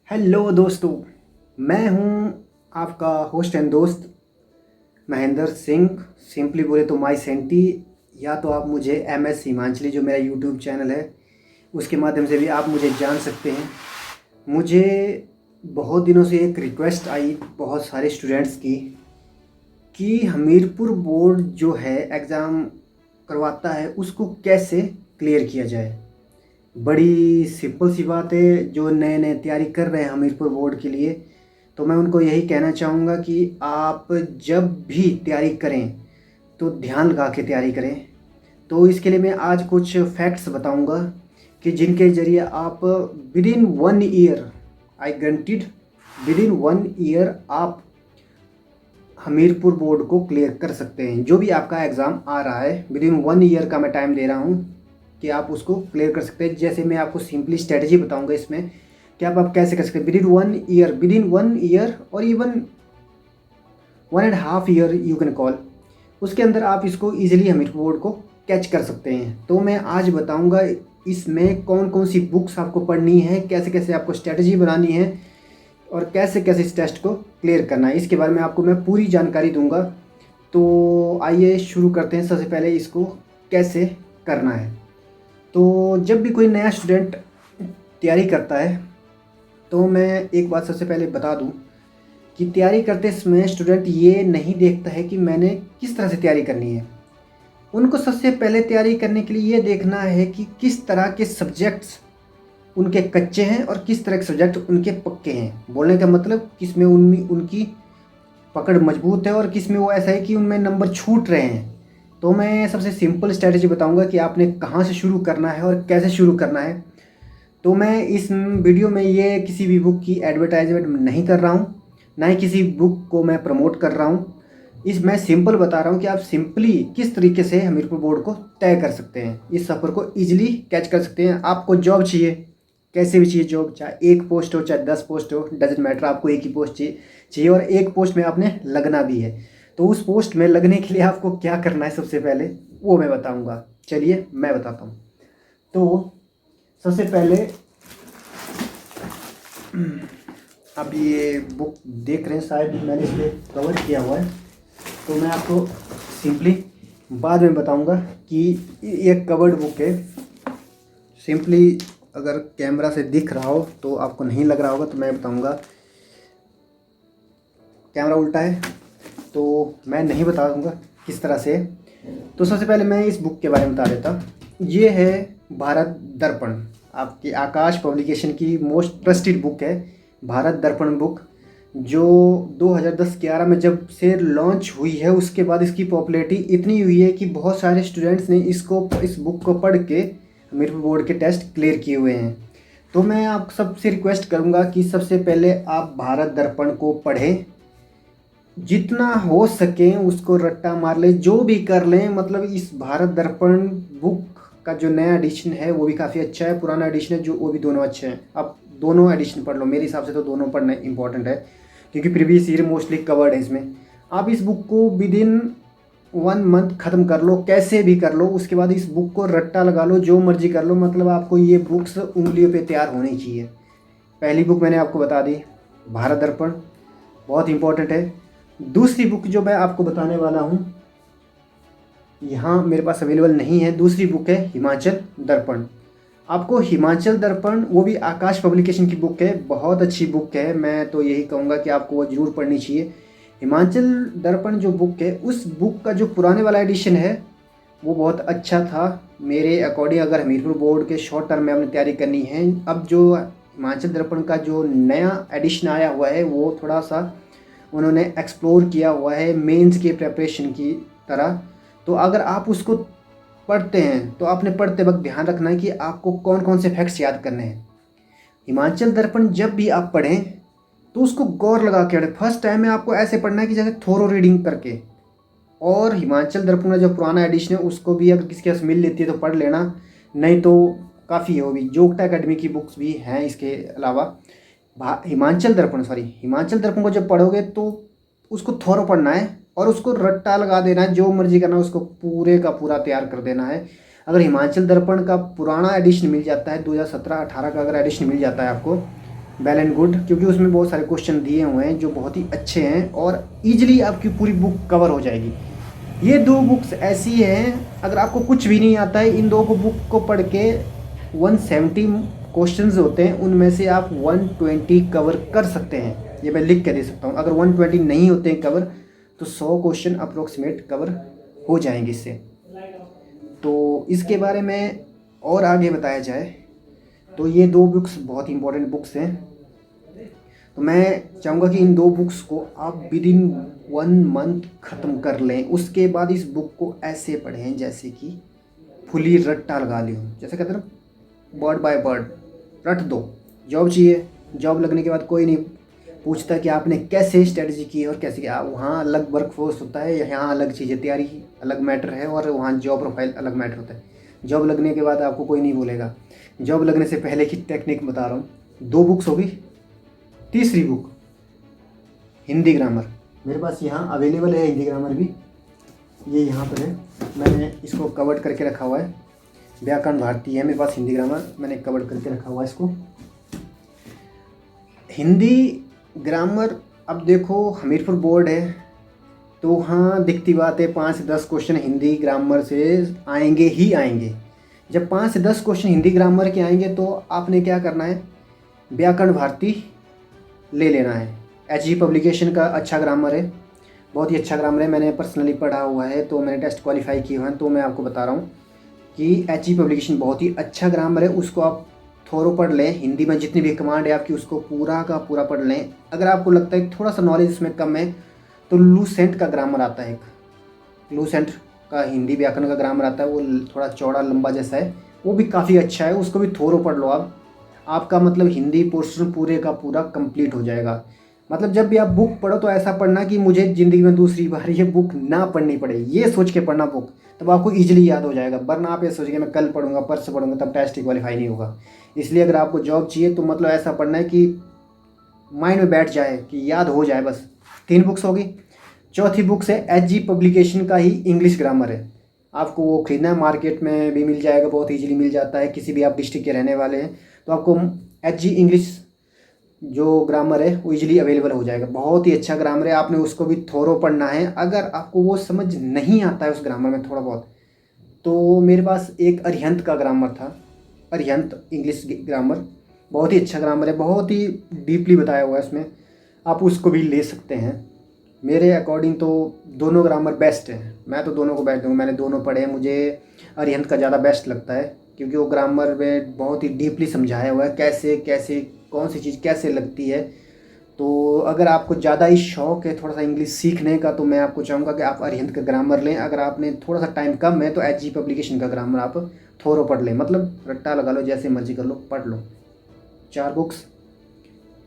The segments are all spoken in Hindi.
हेलो दोस्तों, मैं हूं आपका होस्ट एंड दोस्त महेंद्र सिंह। सिंपली बोले तो माई सेंटी, या तो आप मुझे MS हिमांचली जो मेरा यूट्यूब चैनल है उसके माध्यम से भी आप मुझे जान सकते हैं। मुझे बहुत दिनों से एक रिक्वेस्ट आई बहुत सारे स्टूडेंट्स की कि हमीरपुर बोर्ड जो है एग्ज़ाम करवाता है उसको कैसे क्लियर किया जाए। बड़ी सिंपल सी बात है, जो नए नए तैयारी कर रहे हैं हमीरपुर बोर्ड के लिए, तो मैं उनको यही कहना चाहूँगा कि आप जब भी तैयारी करें तो ध्यान लगा के तैयारी करें। तो इसके लिए मैं आज कुछ फैक्ट्स बताऊँगा कि जिनके ज़रिए आप with in 1 year, I guaranteed, with in 1 year आप हमीरपुर बोर्ड को क्लियर कर सकते हैं। जो भी आपका एग्ज़ाम आ रहा है विद इन 1 ईयर का मैं टाइम दे रहा हूँ कि आप उसको क्लियर कर सकते हैं। जैसे मैं आपको सिंपली स्ट्रेटजी बताऊंगा इसमें कि आप कैसे कर सकते हैं विद इन वन ईयर और even 1.5 year you can call, उसके अंदर आप इसको इजीली हमीरपुर बोर्ड को कैच कर सकते हैं। तो मैं आज बताऊंगा इसमें कौन कौन सी बुक्स आपको पढ़नी है, कैसे कैसे आपको स्ट्रेटजी बनानी है और कैसे कैसे इस टेस्ट को क्लियर करना है, इसके बारे में आपको मैं पूरी जानकारी दूंगा। तो आइए शुरू करते हैं। सबसे पहले इसको कैसे करना है। तो जब भी कोई नया स्टूडेंट तैयारी करता है तो मैं एक बात सबसे पहले बता दूं कि तैयारी करते समय स्टूडेंट ये नहीं देखता है कि मैंने किस तरह से तैयारी करनी है। उनको सबसे पहले तैयारी करने के लिए ये देखना है कि किस तरह के सब्जेक्ट्स उनके कच्चे हैं और किस तरह के सब्जेक्ट उनके पक्के हैं। बोलने का मतलब किस में उनमें उनकी पकड़ मजबूत है और किस में वो ऐसा है कि उनमें नंबर छूट रहे हैं। तो मैं सबसे सिंपल स्ट्रेटजी बताऊंगा कि आपने कहाँ से शुरू करना है और कैसे शुरू करना है। तो मैं इस वीडियो में ये किसी भी बुक की एडवर्टाइजमेंट नहीं कर रहा हूँ, ना ही किसी बुक को मैं प्रमोट कर रहा हूँ। मैं सिंपल बता रहा हूँ कि आप सिंपली किस तरीके से हमीरपुर बोर्ड को तय कर सकते हैं, इस सफ़र को ईजिली कैच कर सकते हैं। आपको जॉब चाहिए, कैसे भी चाहिए जॉब, चाहे 1 पोस्ट हो चाहे 10 पोस्ट हो, डजेंट मैटर, आपको एक ही पोस्ट चाहिए और एक पोस्ट में आपने लगना भी है। तो उस पोस्ट में लगने के लिए आपको क्या करना है सबसे पहले वो मैं बताऊंगा। चलिए मैं बताता हूँ। तो सबसे पहले आप ये बुक देख रहे हैं, शायद मैंने इस पर कवर किया हुआ है, तो मैं आपको सिंपली बाद में बताऊंगा कि ये कवर्ड बुक है। सिंपली अगर कैमरा से दिख रहा हो तो आपको नहीं लग रहा होगा, तो मैं बताऊंगा। कैमरा उल्टा है तो मैं नहीं बता दूंगा किस तरह से। तो सबसे पहले मैं इस बुक के बारे में बता देता। ये है भारत दर्पण, आपकी आकाश पब्लिकेशन की मोस्ट ट्रस्टेड बुक है भारत दर्पण बुक, जो 2010-11 में जब से लॉन्च हुई है उसके बाद इसकी पॉपुलैरिटी इतनी हुई है कि बहुत सारे स्टूडेंट्स ने इस बुक को पढ़ के हमीरपुर बोर्ड के टेस्ट क्लियर किए हुए हैं। तो मैं आप सबसे रिक्वेस्ट करूँगा कि सबसे पहले आप भारत दर्पण को पढ़ें, जितना हो सके उसको रट्टा मार ले, जो भी कर लें। मतलब इस भारत दर्पण बुक का जो नया एडिशन है वो भी काफ़ी अच्छा है, पुराना एडिशन है जो वो भी दोनों अच्छे हैं। आप दोनों एडिशन पढ़ लो, मेरे हिसाब से तो दोनों पढ़ना इंपॉर्टेंट है क्योंकि प्रीवियस ईयर मोस्टली कवर्ड है इसमें। आप इस बुक को विद इन 1 मंथ ख़त्म कर लो, कैसे भी कर लो। उसके बाद इस बुक को रट्टा लगा लो, जो मर्जी कर लो, मतलब आपको ये बुक्स उंगलियों पे तैयार होनी चाहिए। पहली बुक मैंने आपको बता दी, भारत दर्पण, बहुत इंपॉर्टेंट है। दूसरी बुक जो मैं आपको बताने वाला हूँ यहाँ मेरे पास अवेलेबल नहीं है, दूसरी बुक है हिमाचल दर्पण। आपको हिमाचल दर्पण, वो भी आकाश पब्लिकेशन की बुक है, बहुत अच्छी बुक है। मैं तो यही कहूँगा कि आपको वो ज़रूर पढ़नी चाहिए। हिमाचल दर्पण जो बुक है, उस बुक का जो पुराने वाला एडिशन है वो बहुत अच्छा था मेरे अकॉर्डिंग। अगर हमीरपुर बोर्ड के शॉर्ट टर्म में आपने तैयारी करनी है, अब जो हिमाचल दर्पण का जो नया एडिशन आया हुआ है वो थोड़ा सा उन्होंने एक्सप्लोर किया हुआ है मेंस के प्रिपरेशन की तरह। तो अगर आप उसको पढ़ते हैं तो आपने पढ़ते वक्त ध्यान रखना है कि आपको कौन कौन से फैक्ट्स याद करने हैं। हिमाचल दर्पण जब भी आप पढ़ें तो उसको गौर लगा के पढ़ें। फर्स्ट टाइम में आपको ऐसे पढ़ना है कि जैसे थोरो रीडिंग करके। और हिमाचल दर्पण का जो पुराना एडिशन है उसको भी अगर किसी के पास मिल लेती है तो पढ़ लेना, नहीं तो काफ़ी है। वो भी जोगटा अकेडमी की बुक्स भी हैं इसके अलावा। हिमाचल दर्पण को जब पढ़ोगे तो उसको थोरो पढ़ना है और उसको रट्टा लगा देना है, जो मर्जी करना है उसको पूरे का पूरा तैयार कर देना है। अगर हिमाचल दर्पण का पुराना एडिशन मिल जाता है 2017-18 का अगर एडिशन मिल जाता है आपको, वेल एंड गुड, क्योंकि उसमें बहुत सारे क्वेश्चन दिए हुए हैं जो बहुत ही अच्छे हैं और ईजिली आपकी पूरी बुक कवर हो जाएगी। ये दो बुक्स ऐसी हैं, अगर आपको कुछ भी नहीं आता है, इन दो को बुक को पढ़ के 170 क्वेश्चंस होते हैं, उनमें से आप 120 कवर कर सकते हैं। ये मैं लिख के दे सकता हूँ। अगर 120 नहीं होते हैं कवर तो 100 क्वेश्चन अप्रोक्सीमेट कवर हो जाएंगे इससे। तो इसके बारे में और आगे बताया जाए तो ये दो बुक्स बहुत ही इंपॉर्टेंट बुक्स हैं। तो मैं चाहूँगा कि इन दो बुक्स को आप विद इन 1 मंथ ख़त्म कर लें। उसके बाद इस बुक को ऐसे पढ़ें जैसे कि फुली रट्टा लगा ली हो, जैसे कहते हैं ना, वर्ड बाय वर्ड रट दो। जॉब चाहिए, जॉब लगने के बाद कोई नहीं पूछता कि आपने कैसे स्ट्रेटजी की और कैसे किया। वहाँ अलग वर्कफोर्स होता है, यहाँ अलग चीज़ें, तैयारी अलग मैटर है और वहाँ जॉब प्रोफाइल अलग मैटर होता है। जॉब लगने के बाद आपको कोई नहीं बोलेगा। जॉब लगने से पहले की टेक्निक बता रहा हूँ। 2 बुक्स होगी, तीसरी बुक हिंदी ग्रामर मेरे पास यहाँ अवेलेबल है। हिंदी ग्रामर भी ये यहाँ पर है, मैंने इसको कवर्ड करके रखा हुआ है। व्याकरण भारती है मेरे पास, हिंदी ग्रामर मैंने कवर्ड करके रखा हुआ है इसको। हिंदी ग्रामर, अब देखो हमीरपुर बोर्ड है तो हाँ दिखती बात है 5 से 10 क्वेश्चन हिंदी ग्रामर से आएंगे ही आएंगे। जब 5 से 10 क्वेश्चन हिंदी ग्रामर के आएंगे तो आपने क्या करना है, व्याकरण भारती ले लेना है। एचजी पब्लिकेशन का अच्छा ग्रामर है, बहुत ही अच्छा ग्रामर है। मैंने पर्सनली पढ़ा हुआ है तो मैंने टेस्ट क्वालिफाई किए हुए हैं, तो मैं आपको बता रहा हूँ कि एचजी पब्लिकेशन बहुत ही अच्छा ग्रामर है। उसको आप थोरो पढ़ लें, हिंदी में जितनी भी कमांड है आपकी उसको पूरा का पूरा पढ़ लें। अगर आपको लगता है कि थोड़ा सा नॉलेज इसमें कम है तो लूसेंट का ग्रामर आता है, एक लूसेंट का हिंदी व्याकरण का ग्रामर आता है, वो थोड़ा चौड़ा लंबा जैसा है, वो भी काफ़ी अच्छा है। उसको भी थोरो पढ़ लो आप, आपका मतलब हिंदी पोर्शन पूरे का पूरा कंप्लीट हो जाएगा। मतलब जब भी आप बुक पढ़ो तो ऐसा पढ़ना कि मुझे ज़िंदगी में दूसरी बार ये बुक ना पढ़नी पड़े, ये सोच के पढ़ना बुक, तब आपको ईजिली याद हो जाएगा। वरना आप ये सोचेंगे मैं कल पढ़ूंगा, परसों पढ़ूंगा, तब टेस्ट क्वालिफाई नहीं होगा। इसलिए अगर आपको जॉब चाहिए तो मतलब ऐसा पढ़ना है कि माइंड में बैठ जाए, कि याद हो जाए बस। 3 बुक्स होगी। चौथी बुक से एचजी पब्लिकेशन का ही इंग्लिश ग्रामर है। आपको वो खरीदना है, मार्केट में भी मिल जाएगा, बहुत ईजिली मिल जाता है। किसी भी आप डिस्ट्रिक्ट के रहने वाले हैं तो आपको एचजी इंग्लिश जो ग्रामर है वो ईजिली अवेलेबल हो जाएगा। बहुत ही अच्छा ग्रामर है, आपने उसको भी थोरो पढ़ना है। अगर आपको वो समझ नहीं आता है उस ग्रामर में थोड़ा बहुत, तो मेरे पास एक अरिहंत का ग्रामर था, अरिहंत इंग्लिश ग्रामर, बहुत ही अच्छा ग्रामर है, बहुत ही डीपली बताया हुआ है उसमें, आप उसको भी ले सकते हैं। मेरे अकॉर्डिंग तो दोनों ग्रामर बेस्ट है, मैं तो दोनों को बेस्ट दूँगा। मैंने दोनों पढ़े हैं, मुझे अरिहंत का ज़्यादा बेस्ट लगता है क्योंकि वो ग्रामर में बहुत ही डीपली समझाया हुआ है, कैसे कैसे कौन सी चीज़ कैसे लगती है। तो अगर आपको ज़्यादा ही शौक है थोड़ा सा इंग्लिश सीखने का तो मैं आपको चाहूँगा कि आप अरिहंत का ग्रामर लें। अगर आपने थोड़ा सा टाइम कम है तो एचजी पब्लिकेशन का ग्रामर आप थोरो पढ़ लें, मतलब रट्टा लगा लो, जैसे मर्जी कर लो, पढ़ लो 4 बुक्स।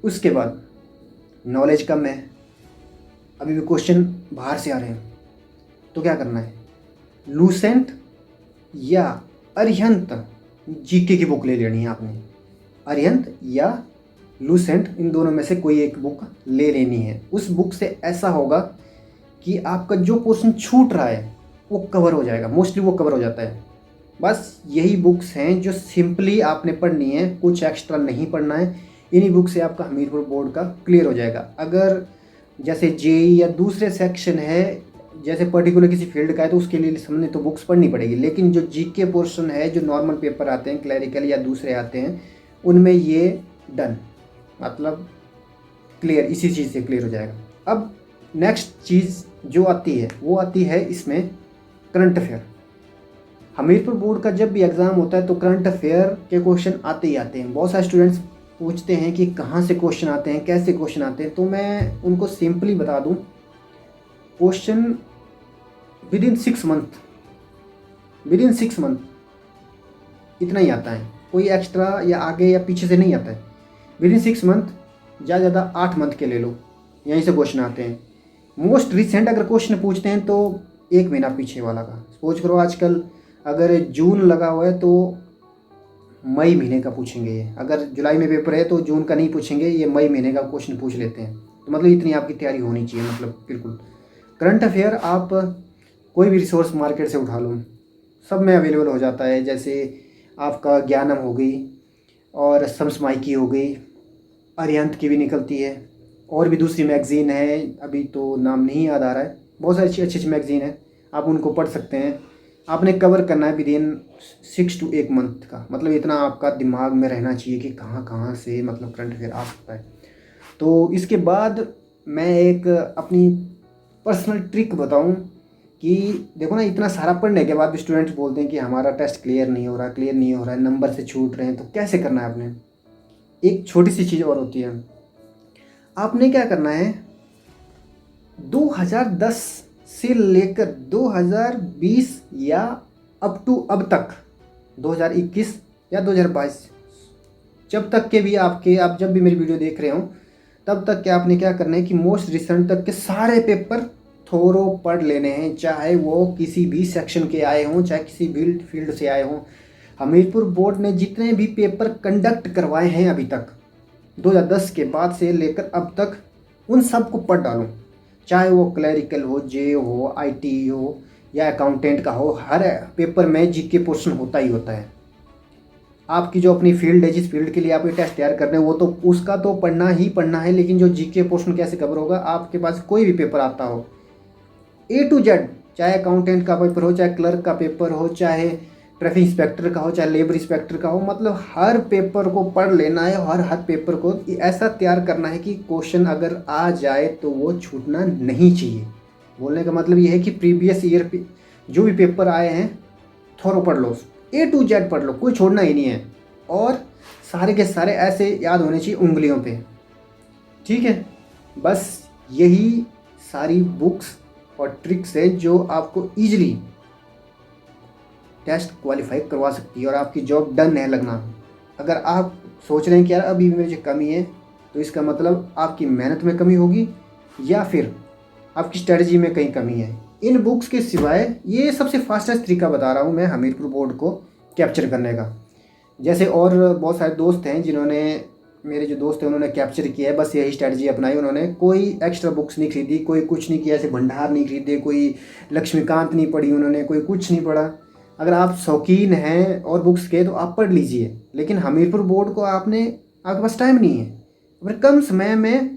उसके बाद नॉलेज कम है, अभी भी क्वेश्चन बाहर से आ रहे हैं, तो क्या करना है, लूसेंट या अरिहंत जीके की बुक ले लेनी है आपने। अरिहंत या लूसेंट, इन दोनों में से कोई एक बुक ले लेनी है। उस बुक से ऐसा होगा कि आपका जो पोर्शन छूट रहा है वो कवर हो जाएगा, मोस्टली वो कवर हो जाता है। बस यही बुक्स हैं जो सिंपली आपने पढ़नी है, कुछ एक्स्ट्रा नहीं पढ़ना है। इन्हीं बुक से आपका हमीरपुर बोर्ड का क्लियर हो जाएगा। अगर जैसे जेई या दूसरे सेक्शन है, जैसे पर्टिकुलर किसी फील्ड का है, तो उसके लिए समझने तो बुक्स पढ़नी पड़ेगी। लेकिन जो जीके पोर्शन है, जो नॉर्मल पेपर आते हैं, क्लैरिकल या दूसरे आते हैं, उनमें ये डन, मतलब क्लियर, इसी चीज़ से क्लियर हो जाएगा। अब नेक्स्ट चीज़ जो आती है वो आती है इसमें करंट अफेयर। हमीरपुर बोर्ड का जब भी एग्ज़ाम होता है तो करंट अफेयर के क्वेश्चन आते ही आते हैं। बहुत सारे स्टूडेंट्स पूछते हैं कि कहाँ से क्वेश्चन आते हैं, कैसे क्वेश्चन आते हैं, तो मैं उनको सिंपली बता दूं, question with in 6 month, with in 6 month इतना ही आता है, कोई एक्स्ट्रा या आगे या पीछे से नहीं आता है। विद इन 6 मंथ, ज़्यादा ज़्यादा 8 मंथ के ले लो, यहीं से क्वेश्चन आते हैं। मोस्ट रिसेंट अगर क्वेश्चन पूछते हैं तो 1 महीना पीछे वाला का सोच करो। आजकल अगर जून लगा हुआ है तो मई महीने का पूछेंगे ये, अगर जुलाई में पेपर है तो जून का नहीं पूछेंगे, ये मई महीने का क्वेश्चन पूछ लेते हैं। तो मतलब इतनी आपकी तैयारी होनी चाहिए, मतलब बिल्कुल। करंट अफेयर आप कोई भी रिसोर्स मार्केट से उठा लो, सब में अवेलेबल हो जाता है। जैसे आपका ज्ञानम हो गई और समसमाइकी हो गई, अरिहंत की भी निकलती है, और भी दूसरी मैगज़ीन है, अभी तो नाम नहीं याद आ रहा है। बहुत सारी अच्छी अच्छी मैगज़ीन है, आप उनको पढ़ सकते हैं। आपने कवर करना है विदिन 6 to 1 मंथ का, मतलब इतना आपका दिमाग में रहना चाहिए कि कहाँ कहाँ से मतलब करंट अफेयर आ सकता है। तो इसके बाद मैं एक अपनी पर्सनल ट्रिक बताऊं कि देखो ना, इतना सारा पढ़ने के बाद भी स्टूडेंट्स बोलते हैं कि हमारा टेस्ट क्लियर नहीं हो रहा है, नंबर से छूट रहे हैं। तो कैसे करना है आपने, एक छोटी सी चीज़ और होती है। आपने क्या करना है, 2010 से लेकर 2020 या अप टू अब तक 2021 या 2022, जब तक के भी आप जब भी मेरी वीडियो देख रहे हो तब तक के आपने क्या करना है कि मोस्ट रिसेंट तक के सारे पेपर थोरो पढ़ लेने हैं, चाहे वो किसी भी सेक्शन के आए हों, चाहे किसी भी फील्ड से आए हों। हमीरपुर बोर्ड ने जितने भी पेपर कंडक्ट करवाए हैं अभी तक 2010 के बाद से लेकर अब तक, उन सब को पढ़ डालो, चाहे वो क्लरिकल हो, जे हो, आईटी हो या अकाउंटेंट का हो। हर पेपर में जीके पोर्शन होता ही होता है। आपकी जो अपनी फील्ड है, जिस फील्ड के लिए आप ये टेस्ट तैयार कर रहे हैं, वो तो उसका तो पढ़ना ही पढ़ना है, लेकिन जो जीके पोर्शन कैसे कवर होगा, आपके पास कोई भी पेपर आता हो A to Z, चाहे अकाउंटेंट का पेपर हो, चाहे क्लर्क का पेपर हो, चाहे ट्रैफिक इंस्पेक्टर का हो, चाहे लेबर इंस्पेक्टर का हो, मतलब हर पेपर को पढ़ लेना है। और हर पेपर को ऐसा तैयार करना है कि क्वेश्चन अगर आ जाए तो वो छूटना नहीं चाहिए। बोलने का मतलब ये है कि प्रीवियस ईयर पे जो भी पेपर आए हैं थोड़ा पढ़ लो, A to Z पढ़ लो, कोई छोड़ना ही नहीं है। और सारे के सारे ऐसे याद होने चाहिए उंगलियों पे, ठीक है। बस यही सारी बुक्स और ट्रिक्स है जो आपको ईजिली टेस्ट क्वालिफाई करवा सकती है और आपकी जॉब डन है लगना। अगर आप सोच रहे हैं कि यार अभी मुझे कमी है, तो इसका मतलब आपकी मेहनत में कमी होगी या फिर आपकी स्ट्रेटजी में कहीं कमी है। इन बुक्स के सिवाय ये सबसे फास्टेस्ट तरीका बता रहा हूँ मैं हमीरपुर बोर्ड को कैप्चर करने का। जैसे और बहुत सारे दोस्त हैं जिन्होंने, मेरे जो दोस्त हैं उन्होंने कैप्चर किया है, बस यही स्ट्रेटजी अपनाई उन्होंने। कोई एक्स्ट्रा बुक्स नहीं खरीदी, कोई कुछ नहीं किया, ऐसे भंडार नहीं खरीदे, कोई लक्ष्मीकांत नहीं पढ़ी उन्होंने, कोई कुछ नहीं पढ़ा। अगर आप शौकीन हैं और बुक्स के तो आप पढ़ लीजिए, लेकिन हमीरपुर बोर्ड को आपके पास टाइम नहीं है, अगर कम समय में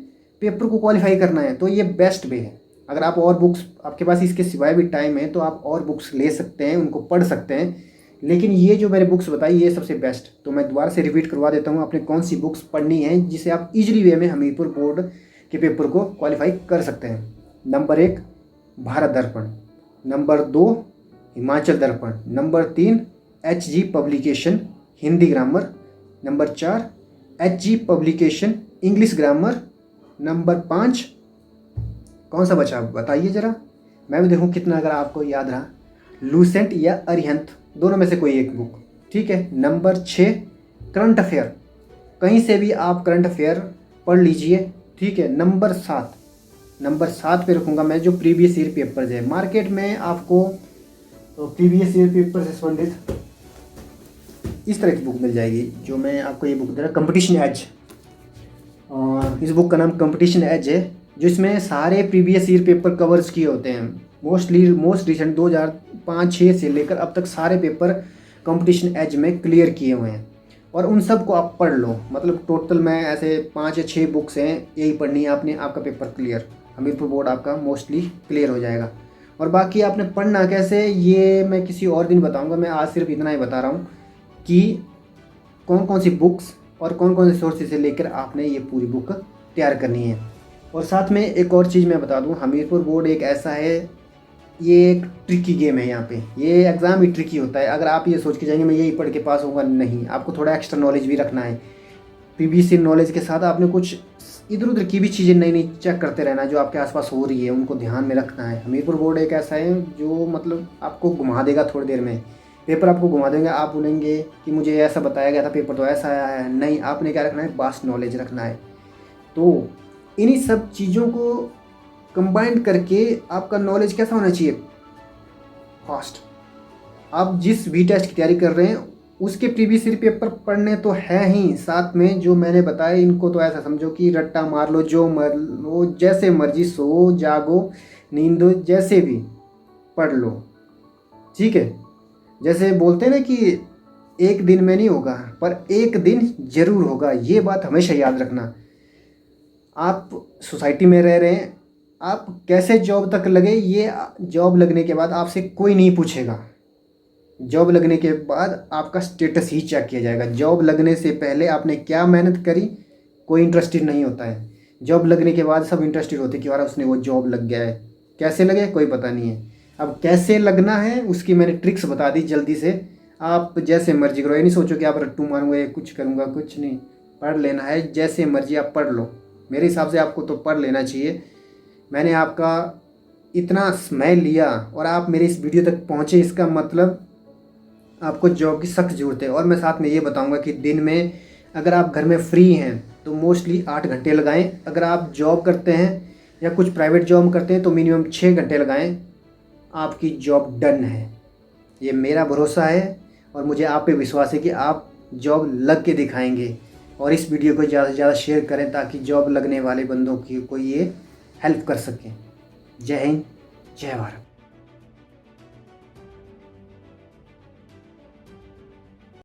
पेपर को क्वालिफाई करना है तो ये बेस्ट वे है। अगर आप और बुक्स, आपके पास इसके सिवाय भी टाइम है तो आप और बुक्स ले सकते हैं, उनको पढ़ सकते हैं, लेकिन ये जो मैंने बुक्स बताई ये सबसे बेस्ट। तो मैं दोबारा से रिपीट करवा देता हूँ आपने कौन सी बुक्स पढ़नी है जिसे आप इजीली वे में हमीरपुर बोर्ड के पेपर को क्वालिफाई कर सकते हैं। नंबर 1 भारत दर्पण, नंबर 2 हिमाचल दर्पण, number 3 HG publication Hindi grammar, number 4 HG publication English grammar, number 5 कौन सा बचा बताइए ज़रा, मैं भी देखूँ कितना अगर आपको याद रहा, लूसेंट या अरिहंत, दोनों में से कोई एक बुक, ठीक है। नंबर 6 करंट अफेयर, कहीं से भी आप करंट अफेयर पढ़ लीजिए, ठीक है। नंबर 7 पे रखूँगा मैं जो प्रीवियस ईयर पेपर्स है। मार्केट में आपको तो प्रीवियस ईयर पेपर से संबंधित इस तरह की बुक मिल जाएगी, जो मैं आपको ये बुक दे रहा, कंपटीशन एज। इस बुक का नाम कंपटीशन एज है, जो इसमें सारे प्रीवियस ईयर पेपर कवर्स किए होते हैं। मोस्ट रिसेंट 2005-6 से लेकर अब तक सारे पेपर कंपटीशन एज में क्लियर किए हुए हैं और उन सब को आप पढ़ लो। मतलब टोटल में ऐसे 5 या 6 बुक्स हैं, यही पढ़नी है आपने, आपका पेपर क्लियर, हमीरपुर बोर्ड आपका मोस्टली क्लियर हो जाएगा। और बाकी आपने पढ़ना कैसे ये मैं किसी और दिन बताऊँगा, मैं आज सिर्फ इतना ही बता रहा हूँ कि कौन कौन सी बुक्स और कौन कौन से सोर्सेज से लेकर आपने ये पूरी बुक तैयार करनी है। और साथ में एक और चीज़ मैं बता दूं, हमीरपुर बोर्ड एक ऐसा है, ये एक ट्रिकी गेम है। यहाँ पे ये एग्ज़ाम ही ट्रिकी होता है। अगर आप ये सोच के जाएंगे मैं यही पढ़ के पास होऊंगा, नहीं, आपको थोड़ा एक्स्ट्रा नॉलेज भी रखना है। पीबीसी नॉलेज के साथ आपने कुछ इधर उधर की भी चीज़ें नई नई चेक करते रहना है, जो आपके आसपास हो रही है उनको ध्यान में रखना है। हमीरपुर बोर्ड एक ऐसा है जो मतलब आपको घुमा देगा, थोड़ी देर में पेपर आपको घुमा देंगे, आप बोलेंगे कि मुझे ऐसा बताया गया था, पेपर तो ऐसा आया है। नहीं, आपने क्या रखना है, वास्ट नॉलेज रखना है। तो इन्हीं सब चीज़ों को कंबाइन करके आपका नॉलेज कैसा होना चाहिए, फास्ट। आप जिस भी टेस्ट की तैयारी कर रहे हैं उसके प्रीवियस ईयर पेपर पढ़ने तो है ही, साथ में जो मैंने बताया इनको तो ऐसा समझो कि रट्टा मार लो, जो मर लो, जैसे मर्जी सो जागो नींदो, जैसे भी पढ़ लो, ठीक है। जैसे बोलते हैं ना कि एक दिन में नहीं होगा पर एक दिन जरूर होगा, ये बात हमेशा याद रखना। आप सोसाइटी में रह रहे हैं, आप कैसे जॉब तक लगे, ये जॉब लगने के बाद आपसे कोई नहीं पूछेगा। जॉब लगने के बाद आपका स्टेटस ही चेक किया जाएगा। जॉब लगने से पहले आपने क्या मेहनत करी, कोई इंटरेस्टेड नहीं होता है। जॉब लगने के बाद सब इंटरेस्टेड होते कि यार उसने वो जॉब लग गया है। कैसे लगे कोई पता नहीं है। अब कैसे लगना है उसकी मैंने ट्रिक्स बता दी जल्दी से। आप जैसे मर्जी करो, ये नहीं सोचो कि आप रट्टू मारूंगा या कुछ करूंगा, कुछ नहीं। पढ़ लेना है, जैसे मर्जी आप पढ़ लो। मेरे हिसाब से आपको तो पढ़ लेना चाहिए। मैंने आपका इतना समय लिया और आप मेरे इस वीडियो तक पहुँचे, इसका मतलब आपको जॉब की सख्त ज़रूरत है। और मैं साथ में ये बताऊंगा कि दिन में अगर आप घर में फ्री हैं तो मोस्टली 8 घंटे लगाएं। अगर आप जॉब करते हैं या कुछ प्राइवेट जॉब करते हैं तो मिनिमम 6 घंटे लगाएं। आपकी जॉब डन है, ये मेरा भरोसा है और मुझे आप पे विश्वास है कि आप जॉब लग के दिखाएंगे। और इस वीडियो को ज़्यादा से ज़्यादा शेयर करें ताकि जॉब लगने वाले बंदों की कोई ये हेल्प कर सकें। जय हिंद, जय भारत।